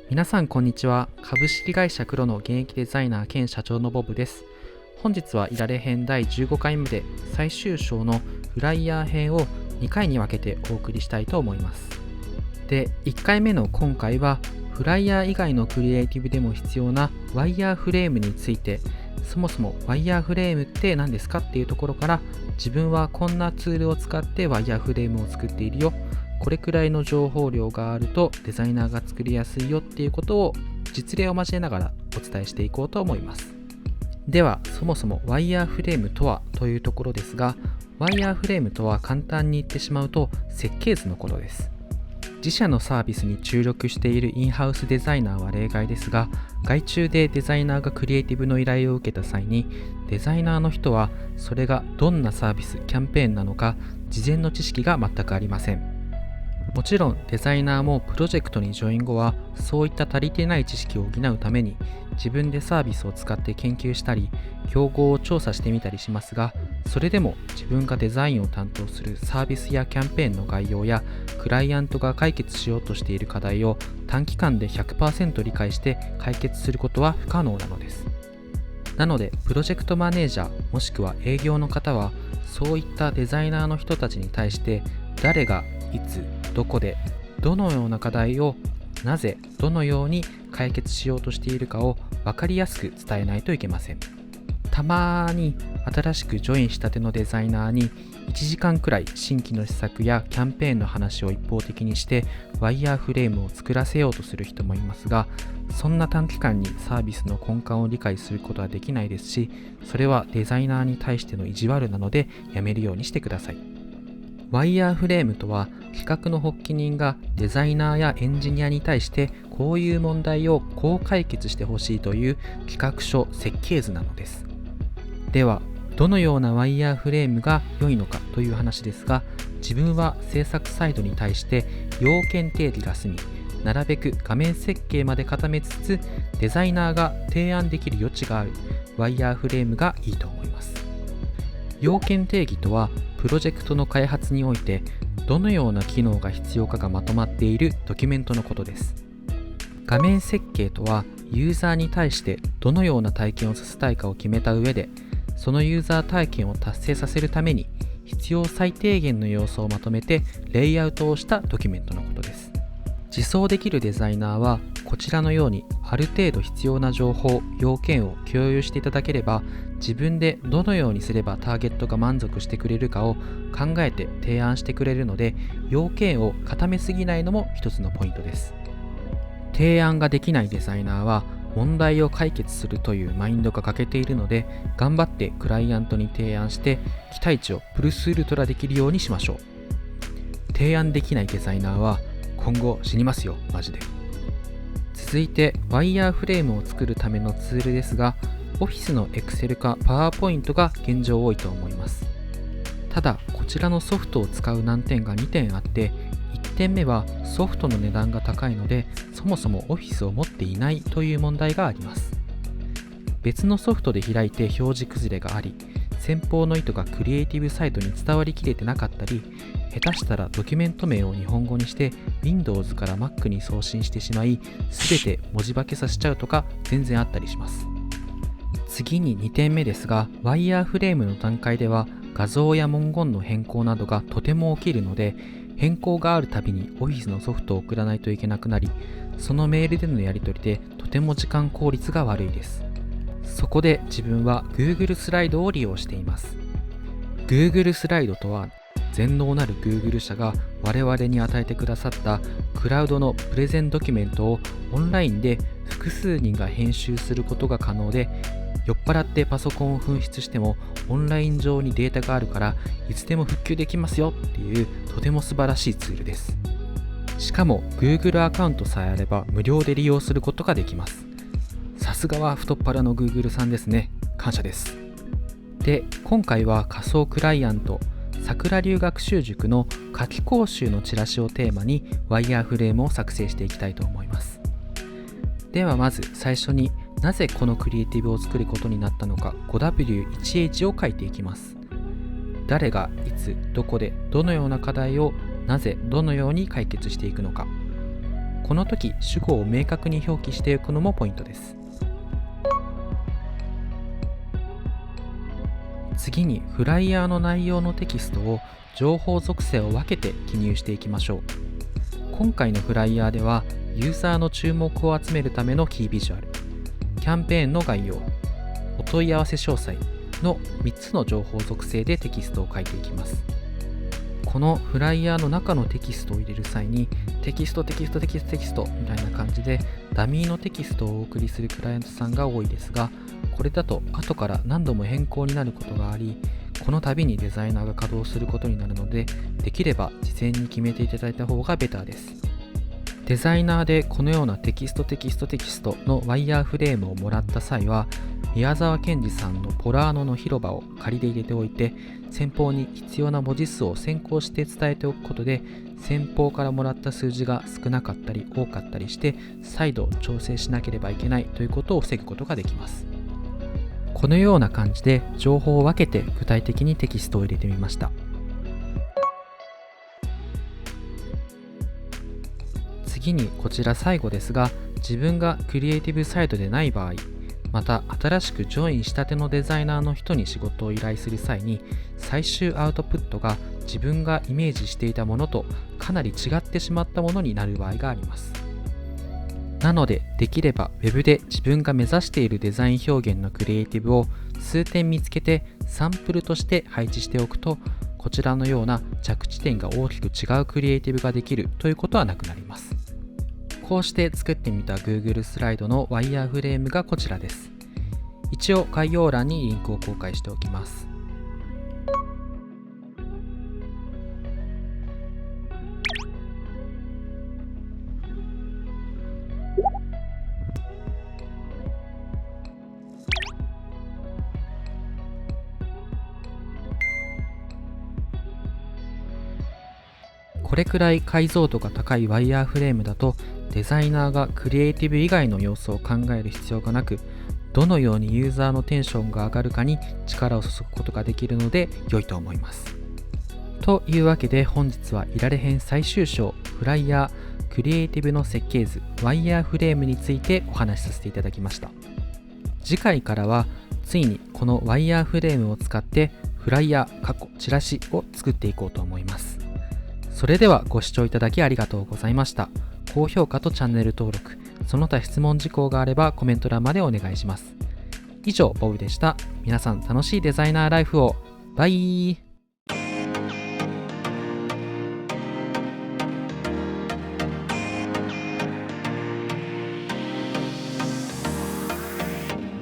皆さんこんにちは。株式会社黒の現役デザイナー兼社長のボブです。本日はいられ編第15回目で最終章のフライヤー編を2回に分けてお送りしたいと思います。で、1回目の今回はフライヤー以外のクリエイティブでも必要なワイヤーフレームについて、そもそもワイヤーフレームって何ですかっていうところから、自分はこんなツールを使ってワイヤーフレームを作っているよ、これくらいの情報量があるとデザイナーが作りやすいよっていうことを実例を交えながらお伝えしていこうと思います。ではそもそもワイヤーフレームとはというところですが、ワイヤーフレームとは簡単に言ってしまうと設計図のことです。自社のサービスに注力しているインハウスデザイナーは例外ですが、外注でデザイナーがクリエイティブの依頼を受けた際に、デザイナーの人はそれがどんなサービス、キャンペーンなのか事前の知識が全くありません。もちろんデザイナーもプロジェクトにジョイン後はそういった足りてない知識を補うために自分でサービスを使って研究したり競合を調査してみたりしますが、それでも自分がデザインを担当するサービスやキャンペーンの概要やクライアントが解決しようとしている課題を短期間で 100% 理解して解決することは不可能なのです。なのでプロジェクトマネージャーもしくは営業の方はそういったデザイナーの人たちに対して誰がいつどこでどのような課題をなぜどのように解決しようとしているかを分かりやすく伝えないといけません。たまに新しくジョインしたてのデザイナーに1時間くらい新規の施策やキャンペーンの話を一方的にしてワイヤーフレームを作らせようとする人もいますが、そんな短期間にサービスの根幹を理解することはできないですし、それはデザイナーに対しての意地悪なのでやめるようにしてください。ワイヤーフレームとは企画の発起人がデザイナーやエンジニアに対してこういう問題をこう解決してほしいという企画書設計図なのです。ではどのようなワイヤーフレームが良いのかという話ですが、自分は制作サイドに対して要件定義が済み、なるべく画面設計まで固めつつデザイナーが提案できる余地があるワイヤーフレームがいいと思います。要件定義とはプロジェクトの開発においてどのような機能が必要かがまとまっているドキュメントのことです。画面設計とはユーザーに対してどのような体験をさせたいかを決めた上で、そのユーザー体験を達成させるために必要最低限の要素をまとめてレイアウトをしたドキュメントのことです。自走できるデザイナーはこちらのようにある程度必要な情報、要件を共有していただければ、自分でどのようにすればターゲットが満足してくれるかを考えて提案してくれるので、要件を固めすぎないのも一つのポイントです。提案ができないデザイナーは問題を解決するというマインドが欠けているので、頑張ってクライアントに提案して期待値をプルスウルトラできるようにしましょう。提案できないデザイナーは今後死にますよ、マジで。続いてワイヤーフレームを作るためのツールですが、オフィスの Excel か PowerPoint が現状多いと思います。ただこちらのソフトを使う難点が2点あって、1点目はソフトの値段が高いのでそもそもオフィスを持っていないという問題があります。別のソフトで開いて表示崩れがあり、先方の意図がクリエイティブサイトに伝わりきれてなかったり、下手したらドキュメント名を日本語にして Windows から Mac に送信してしまい、全て文字化けさせちゃうとか全然あったりします。次に2点目ですが、ワイヤーフレームの段階では画像や文言の変更などがとても起きるので、変更があるたびにオフィスのソフトを送らないといけなくなり、そのメールでのやり取りでとても時間効率が悪いです。そこで自分は Google スライドを利用しています。 Google スライドとは全能なる Google 社が我々に与えてくださったクラウドのプレゼンドキュメントをオンラインで複数人が編集することが可能で、酔っ払ってパソコンを紛失してもオンライン上にデータがあるからいつでも復旧できますよっていうとても素晴らしいツールです。しかも Google アカウントさえあれば無料で利用することができます。さすがは太っ腹の Google さんですね。感謝です。で、今回は仮想クライアント桜流学習塾の夏季講習のチラシをテーマにワイヤーフレームを作成していきたいと思います。ではまず最初になぜこのクリエイティブを作ることになったのか 5W1H を書いていきます。誰がいつどこでどのような課題をなぜどのように解決していくのか、この時主語を明確に表記しておくのもポイントです。次にフライヤーの内容のテキストを情報属性を分けて記入していきましょう。今回のフライヤーではユーザーの注目を集めるためのキービジュアル、キャンペーンの概要、お問い合わせ詳細の3つの情報属性でテキストを書いていきます。このフライヤーの中のテキストを入れる際にテキストみたいな感じでダミーのテキストをお送りするクライアントさんが多いですが、これだと後から何度も変更になることがあり、この度にデザイナーが稼働することになるので、できれば事前に決めていただいた方がベターです。デザイナーでこのようなテキストのワイヤーフレームをもらった際は、宮沢賢治さんのポラーノの広場を仮で入れておいて、先方に必要な文字数を先行して伝えておくことで、先方からもらった数字が少なかったり多かったりして再度調整しなければいけないということを防ぐことができます。このような感じで情報を分けて具体的にテキストを入れてみました。次にこちら最後ですが、自分がクリエイティブサイドでない場合、また新しくジョインしたてのデザイナーの人に仕事を依頼する際に、最終アウトプットが自分がイメージしていたものとかなり違ってしまったものになる場合があります。なので、できれば Web で自分が目指しているデザイン表現のクリエイティブを数点見つけてサンプルとして配置しておくと、こちらのような着地点が大きく違うクリエイティブができるということはなくなります。こうして作ってみた Google スライドのワイヤーフレームがこちらです。一応概要欄にリンクを公開しておきます。これくらい解像度が高いワイヤーフレームだと、デザイナーがクリエイティブ以外の要素を考える必要がなく、どのようにユーザーのテンションが上がるかに力を注ぐことができるので良いと思います。というわけで本日はいられ編最終章フライヤークリエイティブの設計図ワイヤーフレームについてお話しさせていただきました。次回からはついにこのワイヤーフレームを使ってフライヤーチラシを作っていこうと思います。それではご視聴いただきありがとうございました。高評価とチャンネル登録、その他質問事項があればコメント欄までお願いします。以上、ボブでした。皆さん楽しいデザイナーライフを。バイ